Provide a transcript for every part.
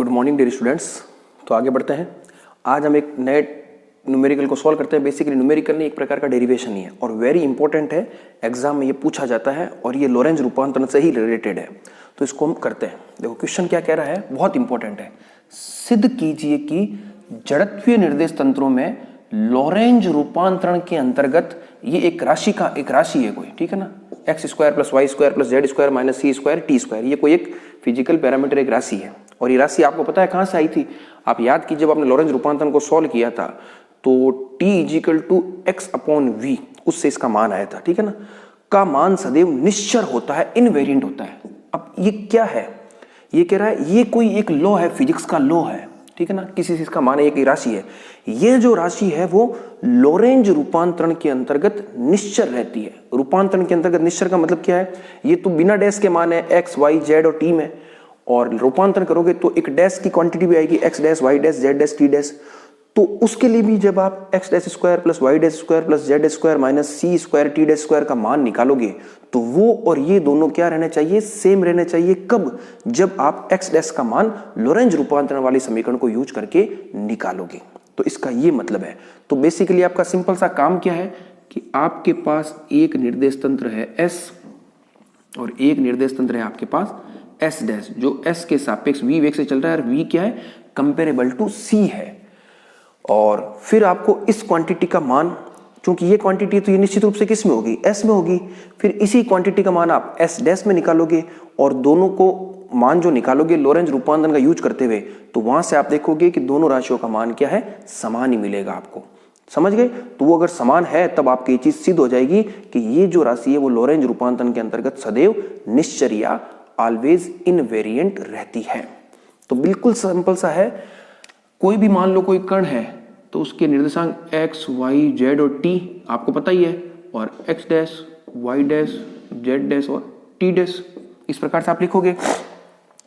Good morning dear students. तो आगे बढ़ते हैं। आज हम एक नए न्यूमेरिकल को सॉल्व करते हैं। बेसिकली न्यूमेरिकल नहीं, एक प्रकार का डेरिवेशन ही है और वेरी इंपॉर्टेंट है, एग्जाम में ये पूछा जाता है और ये लॉरेंज रूपांतरण से ही रिलेटेड है। तो इसको हम करते हैं। देखो क्वेश्चन क्या कह रहा है, बहुत इंपॉर्टेंट है। सिद्ध कीजिए कि जड़त्वीय निर्देश तंत्रों में लॉरेंज रूपांतरण के अंतर्गत ये एक राशि है कोई, ठीक है ना, X square plus Y square plus Z square minus सी स्क्वायर टी स्क्वायर, ये कोई एक फिजिकल पैरामीटर एक राशि है। और ये राशि आपको पता है कहां से आई थी? आप याद कीजिए, जब आपने लॉरेंज रूपांतरण को सॉल्व किया था तो t equal to x upon v, उससे इसका मान आया था, ठीक है ना। का मान सदैव निश्चर होता है, इनवेरिएंट होता है। अब ये क्या है? ये कह रहा है ये कोई एक लॉ है, फिजिक्स का लॉ है, ठीक है ना। किसी चीज का मान एक राशि है, ये जो राशि है वो लॉरेंज रूपांतरण के अंतर्गत निश्चर रहती है। रूपांतरण के अंतर्गत निश्चर का मतलब क्या है? ये तो बिना डैश के मान है एक्स वाई जेड और टी में, और रूपांतरण करोगे तो एक डैश की क्वांटिटी भी आएगी, X dash Y dash Z dash T dash. तो उसके लिए भी जब आप X dash square plus Y dash square plus Z square minus सी स्क्वायर टी डैश स्क्वायर का मान निकालोगे तो वो और ये दोनों क्या रहने चाहिए? सेम रहने चाहिए। कब? जब आप एक्स डैश का मान लॉरेंज रूपांतरण वाली समीकरण को यूज करके निकालोगे। तो इसका ये मतलब है। तो बेसिकली आपका सिंपल सा काम क्या है कि आपके पास एक निर्देश तंत्र है S और एक निर्देश तंत्र है आपके पास S डैश, जो S के सापेक्ष v वेग से चल रहा है और v क्या है? कंपेरेबल टू C है। और फिर आपको इस क्वांटिटी का मान, क्योंकि ये क्वांटिटी तो ये निश्चित रूप से किस में होगी? S में होगी। फिर इसी क्वांटिटी का मान आप S डैश में निकालोगे और दोनों को मान जो निकालोगे लॉरेंज रूपांतरण का यूज करते हुए, तो वहां से आप देखोगे कि दोनों राशियों का मान क्या है? समान ही मिलेगा आपको। समझ गए? तो वो अगर समान है तब आपकी ये चीज सिद्ध हो जाएगी कि ये जो राशि है वो लॉरेंज रूपांतरण के अंतर्गत सदैव निश्चर या ऑलवेज इनवेरिएंट रहती है। तो बिल्कुल सिंपल सा है। कोई भी मान लो कोई कण है तो उसके निर्देशांक x, y, z और t आपको पता ही है, और x dash, y dash, z dash और t डैश, इस प्रकार से आप लिखोगे।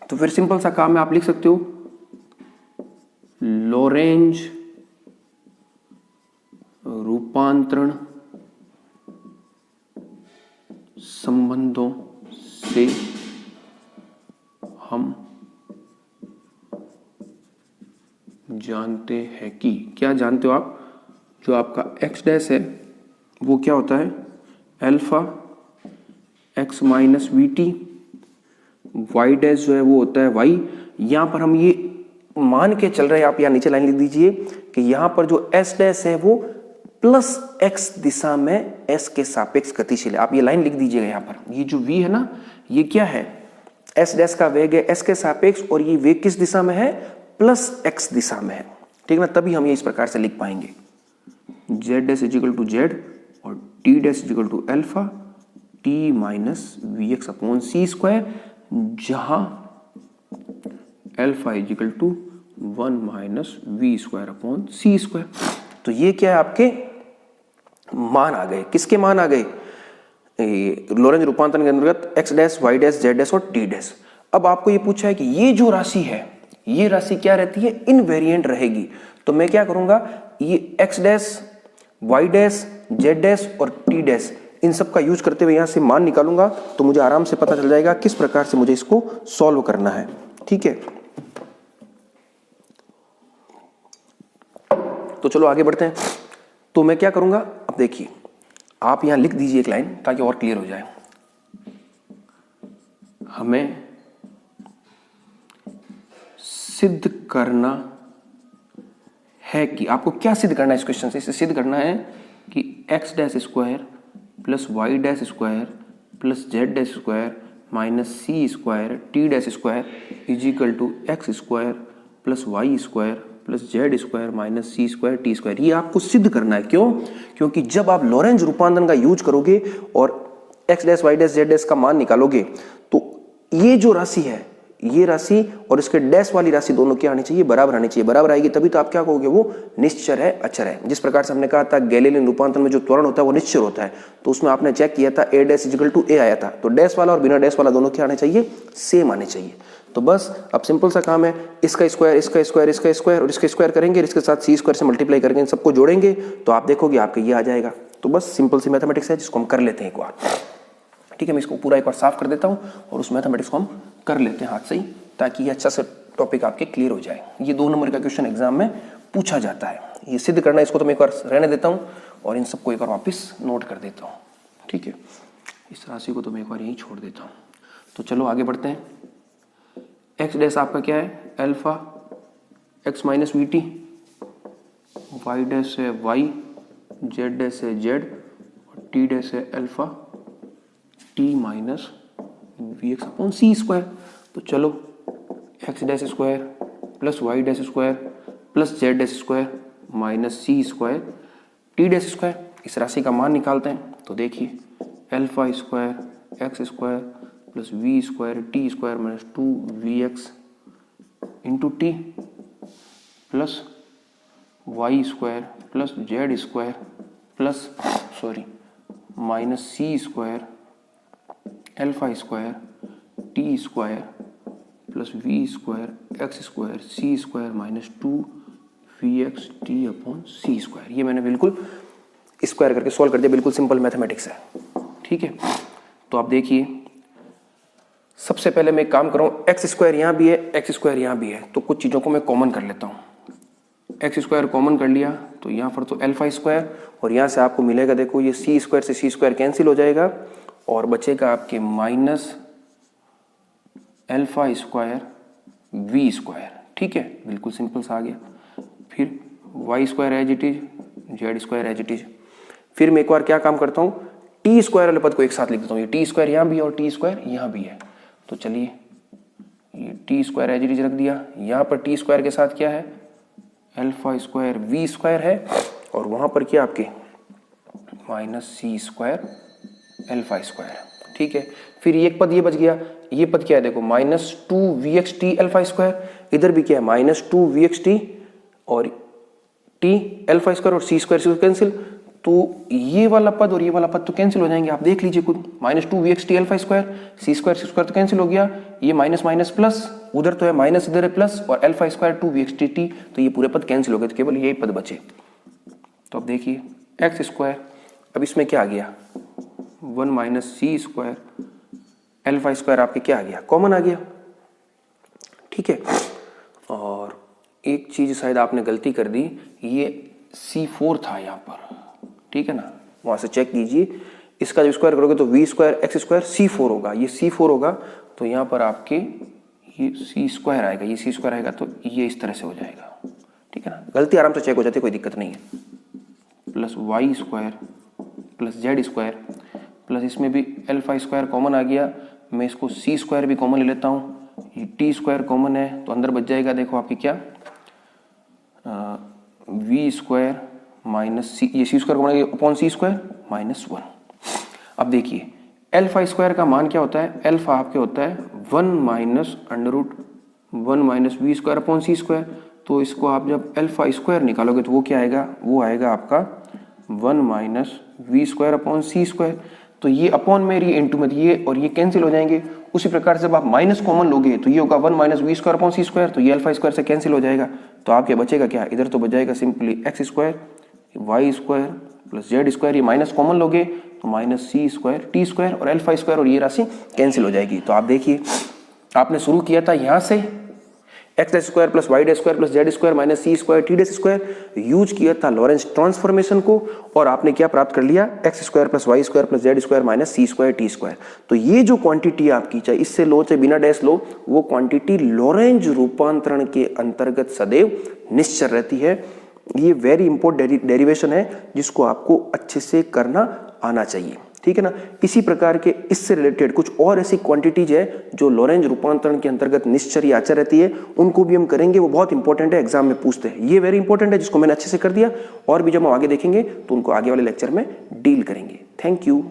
तो फिर सिंपल सा काम है, आप लिख सकते हो लॉरेंज रूपांतरण संबंधों से हम जानते हैं कि, क्या जानते हो आप? जो आपका x डैश है वो क्या होता है? Alpha x minus we T. Y dash जो है वो होता है y। यहां पर हम ये मान के चल रहे हैं, आप यहां नीचे लाइन लिख दीजिए कि यहां पर जो s डैश है वो प्लस x दिशा में s के सापेक्ष गतिशील है। आप ये लाइन लिख दीजिएगा यहां पर। ये जो v है ना, ये क्या है? s डैश का वेग है s के सापेक्ष, और ये वेग किस दिशा में है? प्लस x दिशा में है, ठीक ना। तभी हम ये इस प्रकार से लिख पाएंगे z dash equal to z और t dash equal to alpha t minus V X upon C square, जहां alpha equal to 1 minus we square upon C square. तो ये क्या है? आपके मान आ गए। किसके मान आ गए? लॉरेंज रूपांतरण के अंतर्गत x dash, Y dash, Z dash और टी डैश। अब आपको ये पूछा है कि ये जो राशि है, ये राशि क्या रहती है? इनवेरिएंट रहेगी। तो मैं क्या करूंगा, ये x dash, Y dash, Z dash और टी डैश, इन सब का यूज करते हुए यहां से मान निकालूंगा, तो मुझे आराम से पता चल जाएगा किस प्रकार से मुझे इसको सॉल्व करना है, ठीक है। तो चलो आगे बढ़ते हैं। तो मैं क्या करूंगा, अब देखिए, आप यहां लिख दीजिए एक लाइन ताकि और क्लियर हो जाए। हमें सिद्ध करना है कि, आपको क्या सिद्ध करना है इस क्वेश्चन से? इसे सिद्ध करना है कि x dash square plus Y dash square plus Z dash square minus C square T dash square equal to x square plus Y square plus Z square minus C square T square. ये आपको सिद्ध करना है। क्यों? क्योंकि जब आप Lorentz रूपांतरण का यूज करोगे और x dash, Y dash, Z dash का मान निकालोगे, तो ये जो राशि है, ये राशि और इसके डैश वाली राशि दोनों क्या आनी चाहिए? बराबर आनी चाहिए। बराबर आएगी तभी तो आप क्या कहोगे? वो निश्चर है, अचर है। जिस प्रकार से हमने कहा था गैलीलियन रूपांतरण में जो त्वरण होता है वो निश्चर होता है, तो उसमें आपने चेक किया था a dash equal to a आया था, तो डैश वाला और बिना डैश वाला दोनों क्या आने चाहिए? सेम आने चाहिए। तो बस अब सिंपल सा काम है, इसका स्क्वायर, इसका स्क्वायर, इसका स्क्वायर और इसका स्क्वायर करेंगे, इसके साथ सी स्क्वायर से मल्टीप्लाई करेंगे, इन सबको जोड़ेंगे तो आप देखोगे आपके ये आ जाएगा। तो बस सिंपल सी मैथमेटिक्स है जिसको हम कर लेते हैं एक बार, ठीक है। मैं इसको पूरा एक बार साफ कर देता हूँ और उस मैथमेटिक्स को हम कर लेते हैं हाथ से ही, ताकि ये अच्छा से टॉपिक आपके क्लियर हो जाए। ये 2 नंबर का क्वेश्चन एग्जाम में पूछा जाता है। ये सिद्ध करना, इसको तो मैं एक बार रहने देता हूँ और इन सबको एक बार वापस नोट कर देता हूँ। ठीक है, इस राशि को तो मैं एक बार यहीं छोड़ देता हूँ। तो चलो आगे बढ़ते हैं। एक्स डैश आपका क्या है, alpha X minus we T, Y dash है वाई, जेड डैश है जेड, और टी डैश है alpha T minus V X upon सी स्क्वायर। तो चलो X dash square plus Y dash square plus Z dash square minus सी square T dash square, इस राशि का मान निकालते हैं। तो देखिए alpha square x square plus we square T square minus 2vx into T plus Y square plus Z square plus minus C square alpha square T square plus we square x square C square minus 2vx t upon C square. ये मैंने बिल्कुल square करके solve कर दिया, बिल्कुल simple mathematics है। ठीक है, तो आप देखिए सबसे पहले मैं एक काम कर रहा हूँ, एक्स स्क्वायर यहाँ भी है एक्स स्क्वायर यहाँ भी है, तो कुछ चीज़ों को मैं कॉमन कर लेता हूँ। एक्स स्क्वायर कॉमन कर लिया तो यहाँ पर तो अल्फा स्क्वायर, और यहाँ से आपको मिलेगा, देखो ये सी स्क्वायर से सी स्क्वायर कैंसिल हो जाएगा और बचेगा आपके minus alpha square v square. ठीक है, बिल्कुल सिंपल सा आ गया। फिर y square as it is, z square as it is. फिर मैं एक बार क्या काम करता हूँ, टी स्क्वायर वाले पद को एक साथ लिख देता हूँ। ये टी स्क्वायर यहाँ भी है और टी स्क्वायर यहाँ भी है, तो चलिए ये t square as it is रख दिया। यहाँ पर टी स्क्वायर के साथ क्या है, अल्फा स्क्वायर वी स्क्वायर है, और वहाँ पर क्या आपके माइनस सी स्क्वायर अल्फा स्क्वायर। ठीक है, फिर एक पद ये बच गया, ये पद क्या है, देखो minus 2vx T alpha square, इधर भी क्या है माइनस 2vx टी और टी अल्फा स्क्वायर और सी स्क्वायर से कैंसिल, तो ये वाला पद और ये वाला पद तो कैंसिल हो जाएंगे, आप देख लीजिए खुद। Minus 2vx T alpha square सी स्क्वायर तो कैंसिल हो गया, ये माइनस माइनस प्लस, उधर तो है माइनस इधर है प्लस, और अल्फा स्क्वायर 2vx टी, तो ये पूरे पद कैंसिल हो गए, तो केवल यही पद बचे। तो अब देखिए एक्स स्क्वायर, अब इसमें क्या आ गया 1 माइनस सी स्क्वायर अल्फा स्क्वायर आपके क्या आ गया, कॉमन आ गया। ठीक है, और एक चीज शायद आपने गलती कर दी, ये C4 था यहाँ पर, ठीक है ना, वहां से चेक कीजिए। इसका जब स्क्वायर करोगे तो we square x square C4 होगा, ये C4 होगा, तो यहाँ पर आपके ये सी स्क्वायर आएगा, ये सी स्क्वायर आएगा, तो ये इस तरह से हो जाएगा। ठीक है ना, गलती आराम से चेक हो जाती है, कोई दिक्कत नहीं है। Plus Y square plus Z square plus इसमें भी अल्फा स्क्वायर कॉमन आ गया, मैं इसको सी स्क्वायर भी कॉमन ले लेता हूँ, ये टी स्क्वायर कॉमन है तो अंदर बच जाएगा, देखो आपकी क्या वी स्क्वायर माइनस सी, ये सी स्क्वायर कॉमन अपॉन सी स्क्वायर माइनस 1। अब देखिए अल्फा स्क्वायर का मान क्या होता है, अल्फा आपके होता है 1 minus under root 1 minus we square upon C square, तो इसको आप जब अल्फा स्क्वायर निकालोगे तो वो क्या आएगा, वो आएगा आपका 1 minus we square upon C square. तो ये अपॉन में ये इंटू में ये और ये कैंसिल हो जाएंगे। उसी प्रकार से जब आप माइनस कॉमन लोगे तो ये होगा 1 minus we square upon C square, तो ये अल्फा स्क्वायर से कैंसिल हो जाएगा, तो आपके बचेगा क्या, इधर तो बच जाएगा simply x square y square plus Z square, ये माइनस कॉमन लोगे तो माइनस सी स्क्वायर टी स्क्वायर और अल्फा स्क्वायर, और ये राशि कैंसिल हो जाएगी। तो आप देखिए आपने शुरू किया था यहाँ से X square plus Y square plus Z square minus सी स्क्वायर टी स्क्वायर, यूज किया था लॉरेंस ट्रांसफॉर्मेशन को, और आपने क्या प्राप्त कर लिया, X square plus Y square plus Z square minus सी स्क्वायर टी स्क्वायर। तो ये जो क्वांटिटी आपकी, चाहे इससे लो चाहे बिना डैश लो, वो क्वांटिटी लॉरेंज रूपांतरण के अंतर्गत सदैव निश्चल रहती है। ये वेरी इंपॉर्टेंट डेरिवेशन है जिसको आपको अच्छे से करना आना चाहिए। ठीक है ना, इसी प्रकार के इससे रिलेटेड कुछ और ऐसी क्वांटिटीज है जो लॉरेंज रूपांतरण के अंतर्गत निश्चर या अचर रहती है, उनको भी हम करेंगे, वो बहुत इंपॉर्टेंट है, एग्जाम में पूछते हैं। ये वेरी इंपॉर्टेंट है जिसको मैंने अच्छे से कर दिया, और भी जब हम आगे देखेंगे तो उनको आगे वाले लेक्चर में डील करेंगे। Thank you.